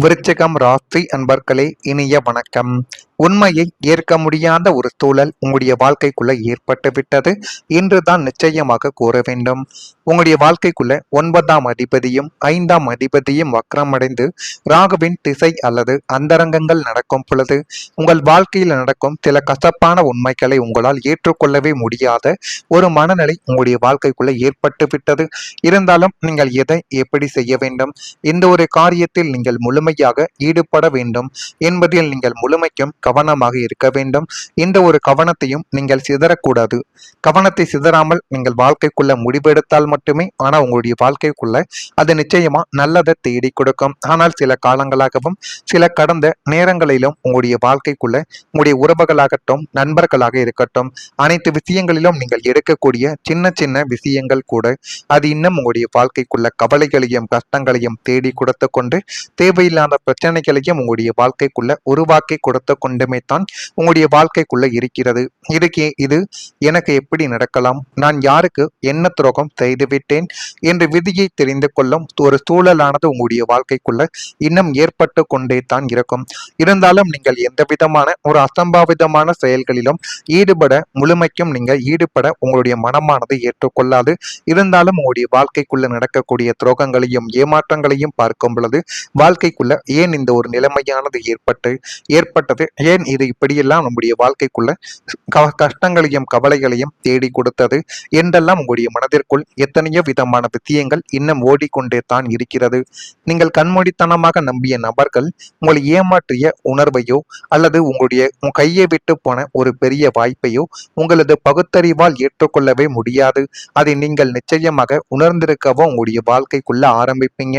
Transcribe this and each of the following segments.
விருச்சிகம் ராசி அன்பர்களே, இனிய வணக்கம். உண்மையை ஏற்க முடியாத ஒரு சூழல் உங்களுடைய வாழ்க்கைக்குள்ள ஏற்பட்டு விட்டது என்றுதான் நிச்சயமாக கூற வேண்டும். உங்களுடைய வாழ்க்கைக்குள்ள 9ஆம் அதிபதியும் 5ஆம் அதிபதியும் வக்ரமடைந்து ராகுவின் திசை அல்லது அந்தரங்கங்கள் நடக்கும் பொழுது உங்கள் வாழ்க்கையில் நடக்கும் சில கசப்பான உண்மைகளை உங்களால் ஏற்றுக்கொள்ளவே முடியாத ஒரு மனநிலை உங்களுடைய வாழ்க்கைக்குள்ள ஏற்பட்டு விட்டது. இருந்தாலும் நீங்கள் எதை எப்படி செய்ய வேண்டும், இந்த ஒரு காரியத்தில் நீங்கள் முழுமையாக ஈடுபட வேண்டும் என்பதில் நீங்கள் முழுமைக்கும் கவனமாக இருக்க வேண்டும். இந்த ஒரு கவனத்தையும் நீங்கள் சிதறக்கூடாது. கவனத்தை சிதறாமல் நீங்கள் வாழ்க்கைக்குள்ள முடிவெடுத்தால் மட்டுமே ஆனால் உங்களுடைய வாழ்க்கைக்குள்ள அது நிச்சயமா நல்லதை தேடி கொடுக்கும். ஆனால் சில காலங்களாகவும் சில கடந்த நேரங்களிலும் உங்களுடைய வாழ்க்கைக்குள்ள உங்களுடைய உறவுகளாகட்டும் நண்பர்களாக இருக்கட்டும் அனைத்து விஷயங்களிலும் நீங்கள் எடுக்கக்கூடிய சின்ன சின்ன விஷயங்கள் கூட அது இன்னும் உங்களுடைய வாழ்க்கைக்குள்ள கவலைகளையும் கஷ்டங்களையும் தேடி கொடுத்து கொண்டு தேவையில்லாத பிரச்சனைகளையும் உங்களுடைய வாழ்க்கைக்குள்ள உருவாக்கி கொடுத்து கொண்டுமே தான் உங்களுடைய வாழ்க்கைக்குள்ள இருக்கிறது. இது எனக்கு எப்படி நடக்கலாம், நான் யாருக்கு என்ன துரோகம் செய்துவிட்டேன் என்று விதியை தெரிந்து கொள்ளும் ஒரு சூழலானது உங்களுடைய வாழ்க்கைக்குள்ள இன்னும் ஏற்பட்டு கொண்டே தான் இருக்கும். இருந்தாலும் நீங்கள் எந்த விதமான ஒரு அசம்பாவிதமான செயல்களிலும் முழுமைக்கும் நீங்கள் ஈடுபட உங்களுடைய மனமானது ஏற்றுக்கொள்ளாது. இருந்தாலும் உங்களுடைய வாழ்க்கைக்குள்ள நடக்கக்கூடிய துரோகங்களையும் ஏமாற்றங்களையும் பார்க்கும் பொழுது வாழ்க்கைக்குள்ள ஏன் இந்த ஒரு நிலைமையானது ஏற்பட்டது, ஏன் இது இப்படியெல்லாம் நம்முடைய வாழ்க்கைக்குள்ள கஷ்டங்களையும் கவலைகளையும் தேடி கொடுத்தது என்றெல்லாம் உங்களுடைய மனதிற்குள் எத்தனையோ விதமான விஷயங்கள் இன்னும் ஓடிக்கொண்டே தான் இருக்கிறது. நீங்கள் கண்மூடித்தனமாக நம்பிய நபர்கள் உங்களை ஏமாற்றிய உணர்வையோ அல்லது உங்களுடைய கையை விட்டு போன ஒரு பெரிய வாய்ப்பையோ உங்களது பகுத்தறிவால் ஏற்றுக்கொள்ளவே முடியாது. அதை நீங்கள் நிச்சயமாக உணர்ந்திருக்கவும் உங்களுடைய வாழ்க்கைக்குள்ள ஆரம்பிப்பீங்க.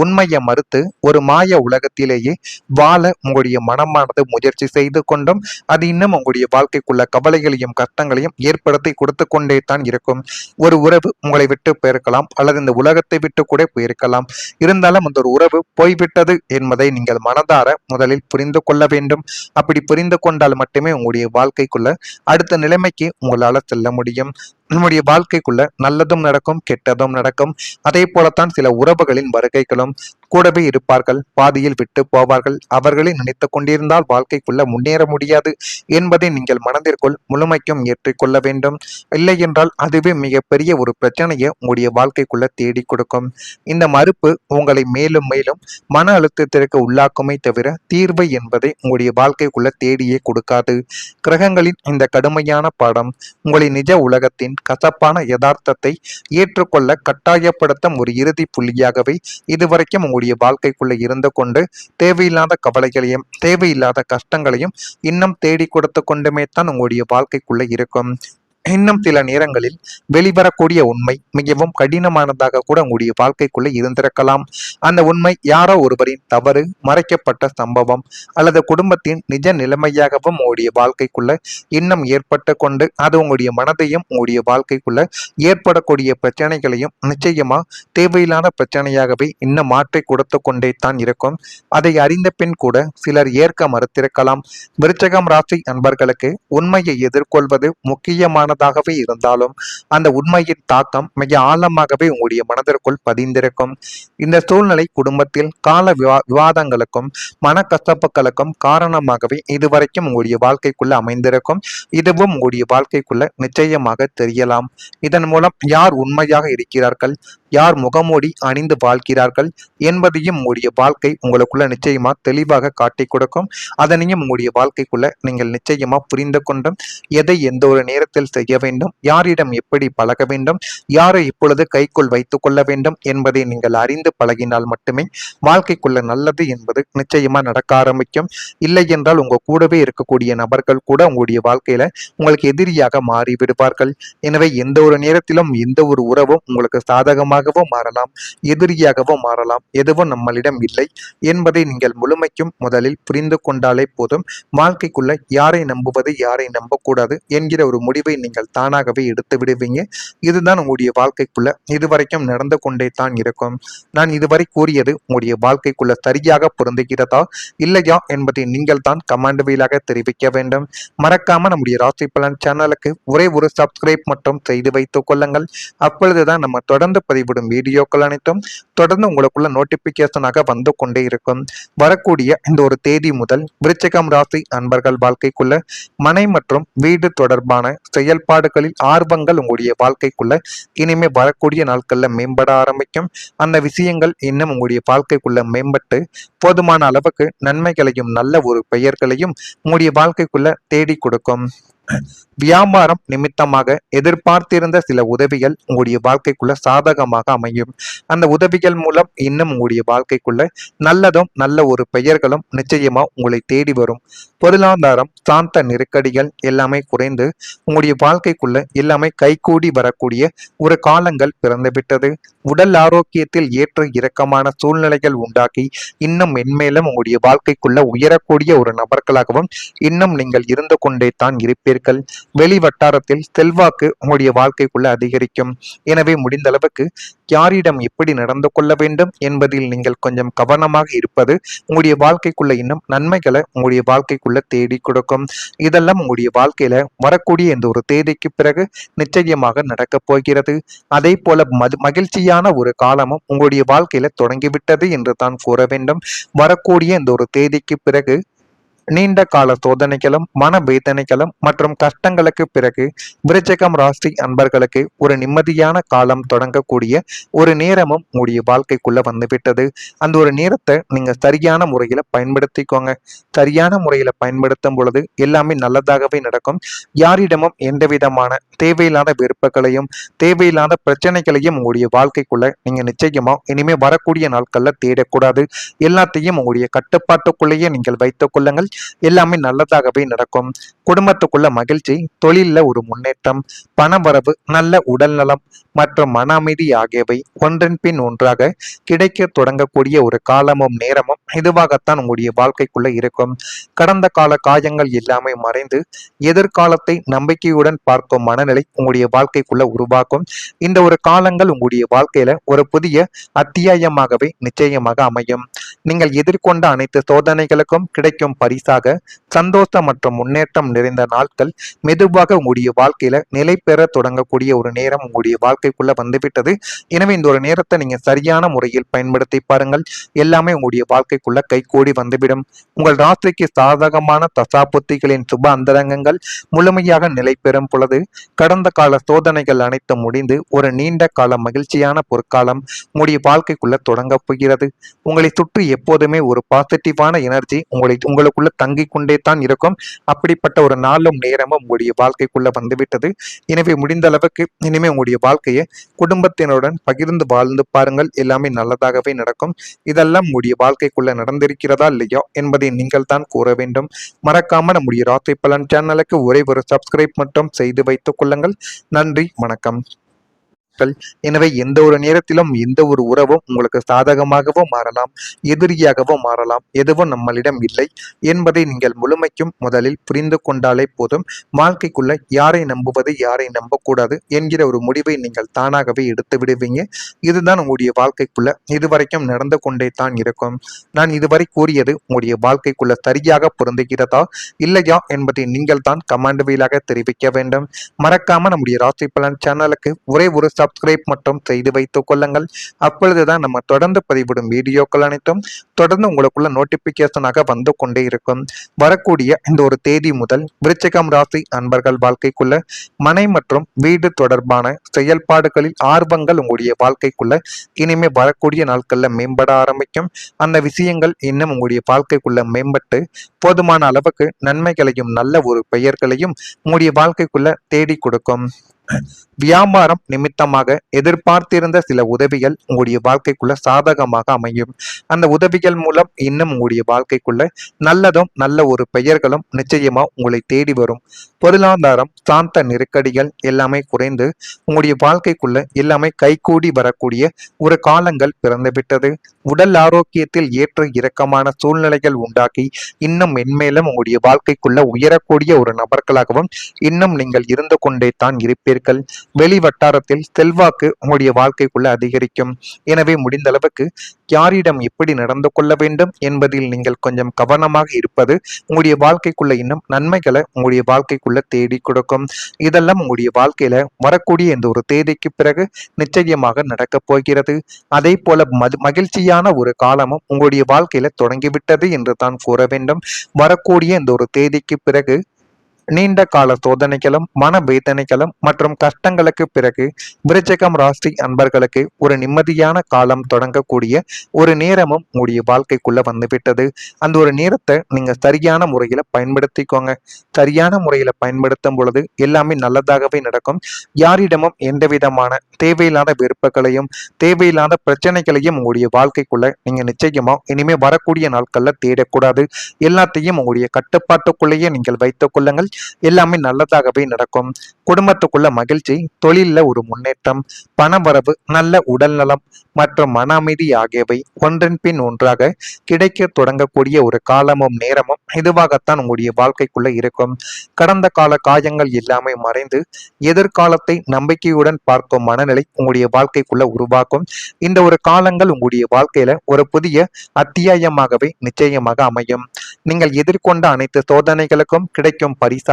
உண்மையை மறுத்து ஒரு மாய உலகத்திலேயே வாழ உங்களுடைய மனமானது முயற்சி செய்து கொண்டும் அது இன்னும் உங்களுடைய வாழ்க்கைக்குள்ள கவலைகளையும் கஷ்டங்களையும் ஏற்படுத்தி கொடுத்து கொண்டே தான் இருக்கும். ஒரு உறவு உங்களை விட்டு போயிருக்கலாம் அல்லது இந்த உலகத்தை விட்டு கூட போயிருக்கலாம். இருந்தாலும் அந்த ஒரு உறவு போய்விட்டது என்பதை நீங்கள் மனதார முதலில் புரிந்து கொள்ள வேண்டும். அப்படி புரிந்து கொண்டால் மட்டுமே உங்களுடைய வாழ்க்கைக்குள்ள அடுத்த நிலைமைக்கு உங்களால செல்ல முடியும். நம்முடைய வாழ்க்கைக்குள்ள நல்லதும் நடக்கும் கெட்டதும் நடக்கும். அதே போலத்தான் சில உறவுகளின் வருகைகளும் கூடவே இருப்பார்கள், பாதியில் விட்டு போவார்கள். அவர்களை நினைத்து கொண்டிருந்தால் வாழ்க்கைக்குள்ள முன்னேற முடியாது என்பதை நீங்கள் மனதிற்குள் முழுமைக்கும் ஏற்றிக்கொள்ள வேண்டும். இல்லை என்றால் அதுவே மிகப்பெரிய ஒரு பிரச்சனையை உங்களுடைய வாழ்க்கைக்குள்ள தேடி கொடுக்கும். இந்த மறுப்பு உங்களை மேலும் மேலும் மன அழுத்தத்திற்கு உள்ளாக்குமே தவிர தீர்வு என்பதை உங்களுடைய வாழ்க்கைக்குள்ள தேடியே கொடுக்காது. கிரகங்களின் இந்த கடுமையான பாடம் உங்களை நிஜ உலகத்தின் கசப்பான யதார்த்தத்தை ஏற்றுக்கொள்ள கட்டாயப்படுத்தும் ஒரு இறுதி புள்ளியாகவே இதுவரைக்கும் உங்களுடைய வாழ்க்கைக்குள்ள இருந்து கொண்டு தேவையில்லாத கவலைகளையும் தேவையில்லாத கஷ்டங்களையும் இன்னும் தேடி கொடுத்து கொண்டுமே தான் உங்களுடைய வாழ்க்கைக்குள்ள இருக்கும். இன்னும் சில நேரங்களில் வெளிவரக்கூடிய உண்மை மிகவும் கடினமானதாக கூட உங்களுடைய வாழ்க்கைக்குள்ள இருந்திருக்கலாம். அந்த உண்மை யாரோ ஒருவரின் தவறு, மறைக்கப்பட்ட சம்பவம் அல்லது குடும்பத்தின் நிஜ நிலைமையாகவும் உங்களுடைய வாழ்க்கைக்குள்ள இன்னும் ஏற்பட்டு கொண்டு அது உங்களுடைய மனதையும் உங்களுடைய வாழ்க்கைக்குள்ள ஏற்படக்கூடிய பிரச்சனைகளையும் நிச்சயமா தேவையில்லாத பிரச்சனையாகவே இன்னும் மாற்றி கொடுத்து கொண்டே தான் இருக்கும். அதை அறிந்த பின் கூட சிலர் ஏற்க மறுத்திருக்கலாம். விருச்சிகம் ராசி அன்பர்களுக்கு உண்மையை எதிர்கொள்வது முக்கியமான இருந்தாலும் அந்த உண்மையின் தாக்கம் மிக ஆழமாகவே உங்களுடைய மனதிற்குள் பதிந்திருக்கும். இந்த சூழ்நிலை குடும்பத்தில் கால விவாதங்களுக்கும் மனக்கசப்புகளுக்கும் காரணமாகவே இதுவரைக்கும் உங்களுடைய வாழ்க்கைக்குள்ள அமைந்திருக்கும். இதுவும் உங்களுடைய வாழ்க்கைக்குள்ள நிச்சயமாக தெரியலாம். இதன் மூலம் யார் உண்மையாக இருக்கிறார்கள், யார் முகமூடி அணிந்து வாழ்கிறார்கள் என்பதையும் உங்களுடைய வாழ்க்கை உங்களுக்குள்ள நிச்சயமா தெளிவாக காட்டி கொடுக்கும். அதனையும் உங்களுடைய வாழ்க்கைக்குள்ள நீங்கள் நிச்சயமா புரிந்து கொண்டும் எதை எந்த ஒரு நேரத்தில் செய்ய வேண்டும், யாரிடம் எப்படி பழக வேண்டும், யாரை இப்பொழுது கைக்குள் வைத்துக் கொள்ள வேண்டும் என்பதை நீங்கள் அறிந்து பழகினால் மட்டுமே வாழ்க்கைக்குள்ள நல்லது என்பது நிச்சயமா நடக்க ஆரம்பிக்கும். இல்லை என்றால் உங்க கூடவே இருக்கக்கூடிய நபர்கள் கூட உங்களுடைய வாழ்க்கையில உங்களுக்கு எதிரியாக மாறி விடுவார்கள். எனவே எந்த ஒரு நேரத்திலும் எந்த ஒரு உறவும் உங்களுக்கு சாதகமாகவும் மாறலாம், எதிரியாகவும் மாறலாம். எதுவும் நம்மளிடம் இல்லை என்பதை நீங்கள் முழுமைக்கும் முதலில் புரிந்து கொண்டாலே போதும். வாழ்க்கைக்குள்ள யாரை நம்புவது யாரை நம்பக்கூடாது என்கிற ஒரு முடிவை நீங்கள் நீங்கள் தானாகவே எடுத்து விடுவீங்க. இதுதான் உங்களுடைய வாழ்க்கைக்குள்ள இதுவரைக்கும் நடந்து கொண்டே தான் இருக்கும். நான் இதுவரை கூறியது உங்களுடைய வாழ்க்கைக்குள்ள சரியாக பொருந்துகிறதா இல்லையா என்பதை நீங்கள் தான் கமெண்ட் வாயிலாக தெரிவிக்க வேண்டும். மறக்காம நம்முடைய ராசி பலன் சேனலுக்கு ஒரே ஒரு சப்ஸ்கிரைப் மட்டும் செய்து வைத்துக் கொள்ளுங்கள். அப்பொழுதுதான் நம்ம தொடர்ந்து பதிவிடும் வீடியோக்கள் அனைத்தும் தொடர்ந்து உங்களுக்குள்ள நோட்டிபிகேஷனாக வந்து கொண்டே இருக்கும். வரக்கூடிய இந்த ஒரு தேதி முதல் விருச்சிகம் ராசி அன்பர்கள் வாழ்க்கைக்குள்ள மனை மற்றும் வீடு தொடர்பான செயல்பாடுகளில் ஆர்வங்கள் உங்களுடைய வாழ்க்கைக்குள்ள இனிமே வரக்கூடிய நாட்கள்ல மேம்பட ஆரம்பிக்கும். அந்த விஷயங்கள் இன்னும் உங்களுடைய வாழ்க்கைக்குள்ள மேம்பட்டு போதுமான அளவுக்கு நன்மைகளையும் நல்ல ஒரு பெயர்களையும் உங்களுடைய வாழ்க்கைக்குள்ள தேடி கொடுக்கும். வியாபாரம் நிமித்தமாக எதிர்பார்த்திருந்த சில உதவிகள் உங்களுடைய வாழ்க்கைக்குள்ள சாதகமாக அமையும். அந்த உதவிகள் மூலம் இன்னும் உங்களுடைய வாழ்க்கைக்குள்ள நல்லதும் நல்ல ஒரு பெயர்களும் நிச்சயமா உங்களை தேடி வரும். பொருளாதாரம் சாந்த நெருக்கடிகள் எல்லாமே குறைந்து உங்களுடைய வாழ்க்கைக்குள்ள எல்லாமே கைகூடி வரக்கூடிய ஒரு காலங்கள் பிறந்துவிட்டது. உடல் ஆரோக்கியத்தில் ஏற்ற இறக்கமான சூழ்நிலைகள் உண்டாக்கி இன்னும் மென்மேலும் உங்களுடைய வாழ்க்கைக்குள்ள உயரக்கூடிய ஒரு நபர்களாகவும் இன்னும் நீங்கள் இருந்து கொண்டே தான் இருப்பீர்கள். வெளி வட்டாரத்தில் செல்வாக்கு உங்களுடைய வாழ்க்கைக்குள்ள அதிகரிக்கும். எனவே முடிந்த அளவுக்கு யாரிடம் எப்படி நடந்து கொள்ள வேண்டும் என்பதில் நீங்கள் கொஞ்சம் கவனமாக இருப்பது உங்களுடைய வாழ்க்கைக்குள்ள இன்னும் நன்மைகளை உங்களுடைய வாழ்க்கைக்குள்ள தேடி கொடுக்கும். இதெல்லாம் உங்களுடைய வாழ்க்கையில வரக்கூடிய இந்த ஒரு தேதிக்கு பிறகு நிச்சயமாக நடக்கப் போகிறது. அதே போல மகிழ்ச்சியான ஒரு காலமும் உங்களுடைய வாழ்க்கையில தொடங்கிவிட்டது என்று தான் கூற வேண்டும். வரக்கூடிய இந்த ஒரு தேதிக்கு பிறகு நீண்ட கால சோதனைகளும் மன வேதனைகளும் மற்றும் கஷ்டங்களுக்கு பிறகு விருச்சிகம் ராசி அன்பர்களுக்கு ஒரு நிம்மதியான காலம் தொடங்கக்கூடிய ஒரு நேரமும் உங்களுடைய வாழ்க்கைக்குள்ள வந்துவிட்டது. அந்த ஒரு நேரத்தை நீங்க சரியான முறையில பயன்படுத்திக்கோங்க. சரியான முறையில பயன்படுத்தும் பொழுது எல்லாமே நல்லதாகவே நடக்கும். யாரிடமும் எந்த விதமான தேவையில்லாத வெறுப்புகளையும் தேவையில்லாத பிரச்சனைகளையும் உங்களுடைய வாழ்க்கைக்குள்ள நீங்க நிச்சயமா இனிமே வரக்கூடிய நாட்கள்ல தேடக்கூடாது. எல்லாத்தையும் உங்களுடைய கட்டுப்பாட்டுக்குள்ளேயே நீங்கள் வைத்துக் கொள்ளுங்கள். எல்லாமே நல்லதாகவே நடக்கும். குடும்பத்துக்குள்ள மகிழ்ச்சி, தொழில ஒரு முன்னேற்றம், பணவரவு, நல்ல உடல் நலம் மற்றும் மன அமைதி ஆகியவை ஒன்றன் பின் ஒன்றாக கிடைக்க தொடங்கக்கூடிய ஒரு காலமும் நேரமும் இதுவாகத்தான் உங்களுடைய வாழ்க்கைக்குள்ள இருக்கும். கடந்த கால காயங்கள் எல்லாமே மறைந்து எதிர்காலத்தை நம்பிக்கையுடன் பார்க்கும் மனநிலை உங்களுடைய வாழ்க்கைக்குள்ள உருவாக்கும். இந்த ஒரு காலங்கள் உங்களுடைய வாழ்க்கையில ஒரு புதிய அத்தியாயமாகவே நிச்சயமாக அமையும். நீங்கள் எதிர்கொண்ட அனைத்து சோதனைகளுக்கும் கிடைக்கும் பரிசாக சந்தோஷம் மற்றும் முன்னேற்றம் நிறைந்த நாட்கள் மெதுவாக உங்களுடைய வாழ்க்கையில நிலை பெற தொடங்கக்கூடிய ஒரு நேரம் உங்களுடைய வாழ்க்கைக்குள்ள வந்துவிட்டது. எனவே இந்த ஒரு நேரத்தை நீங்க சரியான முறையில் பயன்படுத்தி பாருங்கள். எல்லாமே உங்களுடைய வாழ்க்கைக்குள்ள கைகூடி வந்துவிடும். உங்கள் ராசிக்கு சாதகமான தசாபுத்திகளின் சுப அந்தரங்கங்கள் முழுமையாக நிலை பெறும் பொழுது கடந்த கால சோதனைகள் அனைத்தும் முடிந்து ஒரு நீண்ட கால மகிழ்ச்சியான பொற்காலம் உங்களுடைய வாழ்க்கைக்குள்ள தொடங்க போகிறது. உங்களை சுற்றி எப்போதுமே ஒரு பாசிட்டிவான எனர்ஜி உங்களுக்குள்ள தங்கிக் கொண்டே தான் இருக்கும். அப்படிப்பட்ட ஒரு நாளும் நேரமும் உங்களுடைய வாழ்க்கைக்குள்ள வந்துவிட்டது. எனவே முடிந்த அளவுக்கு இனிமே உங்களுடைய வாழ்க்கையை குடும்பத்தினருடன் பகிர்ந்து வாழ்ந்து பாருங்கள். எல்லாமே நல்லதாகவே நடக்கும். இதெல்லாம் உங்களுடைய வாழ்க்கைக்குள்ள நடந்திருக்கிறதா இல்லையா என்பதை நீங்கள் தான் கூற வேண்டும். மறக்காம நம்முடைய ராசி பலன் சேனலுக்கு ஒரே ஒரு சப்ஸ்கிரைப் மட்டும் செய்து வைத்துக் கொள்ளுங்கள். நன்றி, வணக்கம். எனவே எந்த ஒரு நேரத்திலும் எந்த ஒரு உறவும் உங்களுக்கு சாதகமாகவும் மாறலாம், எதிரியாகவும் மாறலாம். எதுவும் நம்மளிடம் இல்லை என்பதை நீங்கள் முழுமைக்கும் முதலில் புரிந்து கொண்டாலே போதும். வாழ்க்கைக்குள்ள யாரை நம்புவது யாரை நம்பக்கூடாது என்கிற ஒரு முடிவை நீங்கள் தானாகவே எடுத்து விடுவீங்க. இதுதான் உங்களுடைய வாழ்க்கைக்குள்ள இதுவரைக்கும் நடந்து கொண்டே தான் இருக்கும். நான் இதுவரை கூறியது உங்களுடைய வாழ்க்கைக்குள்ள சரியாக பொருந்துகிறதா இல்லையா என்பதை நீங்கள் தான் கமெண்ட் வாயிலாக தெரிவிக்க வேண்டும். மறக்காம நம்முடைய ராசி பலன் சேனலுக்கு ஒரே ஒரு சப்ஸ்கிரைப் மட்டும் செய்து வைத்துக் கொள்ளுங்கள். அப்பொழுதுதான் நம்ம தொடர்ந்து பதிவிடும் வீடியோக்கள் அனைத்தும் தொடர்ந்து உங்களுக்குள்ள நோட்டிபிகேஷனாக வந்து கொண்டே இருக்கும். வரக்கூடிய இந்த ஒரு தேதி முதல் விருச்சிகம் ராசி அன்பர்கள் வாழ்க்கைக்குள்ள மனை மற்றும் வீடு தொடர்பான செயல்பாடுகளில் ஆர்வங்கள் உங்களுடைய வாழ்க்கைக்குள்ள இனிமே வரக்கூடிய நாட்கள்ல மேம்பட ஆரம்பிக்கும். அந்த விஷயங்கள் இன்னும் உங்களுடைய வாழ்க்கைக்குள்ள மேம்பட்டு போதுமான அளவுக்கு நன்மைகளையும் நல்ல ஒரு பெயர்களையும் உங்களுடைய வாழ்க்கைக்குள்ள தேடி கொடுக்கும். வியாபாரம் நிமித்தமாக எதிர்பார்த்திருந்த சில உதவிகள் உங்களுடைய வாழ்க்கைக்குள்ள சாதகமாக அமையும். அந்த உதவிகள் மூலம் இன்னும் உங்களுடைய வாழ்க்கைக்குள்ள நல்லதும் நல்ல ஒரு பெயர்களும் நிச்சயமா உங்களை தேடி வரும். பொருளாதாரம் சாந்த நெருக்கடிகள் எல்லாமே குறைந்து உங்களுடைய வாழ்க்கைக்குள்ள எல்லாமே கைகூடி வரக்கூடிய ஒரு காலங்கள் பிறந்துவிட்டது. உடல் ஆரோக்கியத்தில் ஏற்ற இறக்கமான சூழ்நிலைகள் உண்டாக்கி இன்னும் மென்மேலும் உங்களுடைய வாழ்க்கைக்குள்ள உயரக்கூடிய ஒரு நபர்களாகவும் இன்னும் நீங்கள் இருந்து கொண்டே தான் இருப்பீர்கள். வெளி வட்டாரத்தில் செல்வாக்கு உங்களுடைய வாழ்க்கைக்குள்ள அதிகரிக்கும். எனவே முடிந்த அளவுக்கு யாரிடம் எப்படி நடந்து கொள்ள வேண்டும் என்பதில் நீங்கள் கொஞ்சம் கவனமாக இருப்பது உங்களுடைய வாழ்க்கைக்குள்ள இன்னும் நன்மைகளை உங்களுடைய வாழ்க்கைக்குள்ள தேடி கொடுக்கும். இதெல்லாம் உங்களுடைய வாழ்க்கையில வரக்கூடிய இந்த ஒரு தேதிக்கு பிறகு நிச்சயமாக நடக்கப் போகிறது. அதே போல மகிழ்ச்சியான ஒரு காலமும் உங்களுடைய வாழ்க்கையில தொடங்கிவிட்டது என்று தான் கூற வேண்டும். வரக்கூடிய இந்த ஒரு தேதிக்கு பிறகு நீண்ட கால சோதனைகளும் மன வேதனைகளும் மற்றும் கஷ்டங்களுக்கு பிறகு விருச்சிகம் ராசி அன்பர்களுக்கு ஒரு நிம்மதியான காலம் தொடங்கக்கூடிய ஒரு நேரமும் உங்களுடைய வாழ்க்கைக்குள்ள வந்துவிட்டது. அந்த ஒரு நேரத்தை நீங்க சரியான முறையில பயன்படுத்திக்கோங்க. சரியான முறையில பயன்படுத்தும் பொழுது எல்லாமே நல்லதாகவே நடக்கும். யாரிடமும் எந்த விதமான தேவையில்லாத வெறுப்புகளையும் தேவையில்லாத பிரச்சனைகளையும் உங்களுடைய வாழ்க்கைக்குள்ள நீங்க நிச்சயமா இனிமே வரக்கூடிய நாட்கள்ல தேடக்கூடாது. எல்லாத்தையும் உங்களுடைய கட்டுப்பாட்டுக்குள்ளேயே நீங்கள் வைத்துக் கொள்ளுங்கள். எல்லாமே நல்லதாகவே நடக்கும். குடும்பத்துக்குள்ள மகிழ்ச்சி, தொழில்ல ஒரு முன்னேற்றம், பணவரவு, நல்ல உடல் நலம் மற்றும் மன அமைதி ஆகியவை ஒன்றன் பின் ஒன்றாக கிடைக்க தொடங்கக்கூடிய ஒரு காலமும் நேரமும் இதுவாகத்தான் உங்களுடைய வாழ்க்கைக்குள்ள இருக்கும். கடந்த கால காயங்கள் எல்லாமே மறைந்து எதிர்காலத்தை நம்பிக்கையுடன் பார்க்கும் மனநிலை உங்களுடைய வாழ்க்கைக்குள்ள உருவாக்கும். இந்த ஒரு காலங்கள் உங்களுடைய வாழ்க்கையில ஒரு புதிய அத்தியாயமாகவே நிச்சயமாக அமையும். நீங்கள் எதிர்கொண்ட அனைத்து சோதனைகளுக்கும் கிடைக்கும் பரிசாக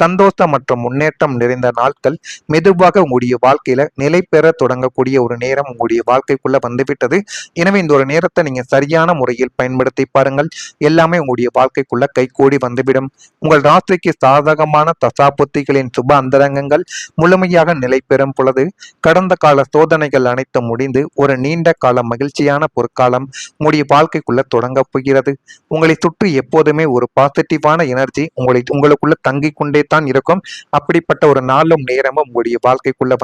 சந்தோஷம் மற்றும் முன்னேற்றம் நிறைந்த நாட்கள் மெதுவாக உங்களுடைய வாழ்க்கையில நிலை பெற தொடங்கக்கூடிய ஒரு நேரம் உங்களுடைய வாழ்க்கைக்குள்ள வந்துவிட்டது. எனவே இந்த ஒரு நேரத்தை நீங்க சரியான முறையில் பயன்படுத்தி பாருங்கள். எல்லாமே உங்களுடைய வாழ்க்கைக்குள்ள கைகூடி வந்துவிடும். உங்கள் ராசிக்கு சாதகமான தசாபுத்திகளின் சுப அந்தரங்கங்கள் முழுமையாக நிலை பெறும் பொழுது கடந்த கால சோதனைகள் அனைத்தும் முடிந்து ஒரு நீண்ட கால மகிழ்ச்சியான பொற்காலம் உங்களுடைய வாழ்க்கைக்குள்ள தொடங்க போகிறது. உங்களை சுற்றி எப்போதுமே ஒரு பாசிட்டிவான எனர்ஜி உங்களுக்குள்ள தங்கிக் கொண்டே தான் இருக்கும். அப்படிப்பட்ட ஒரு நாளும் நேரமும் உங்களுடைய வாழ்க்கைக்குள்ள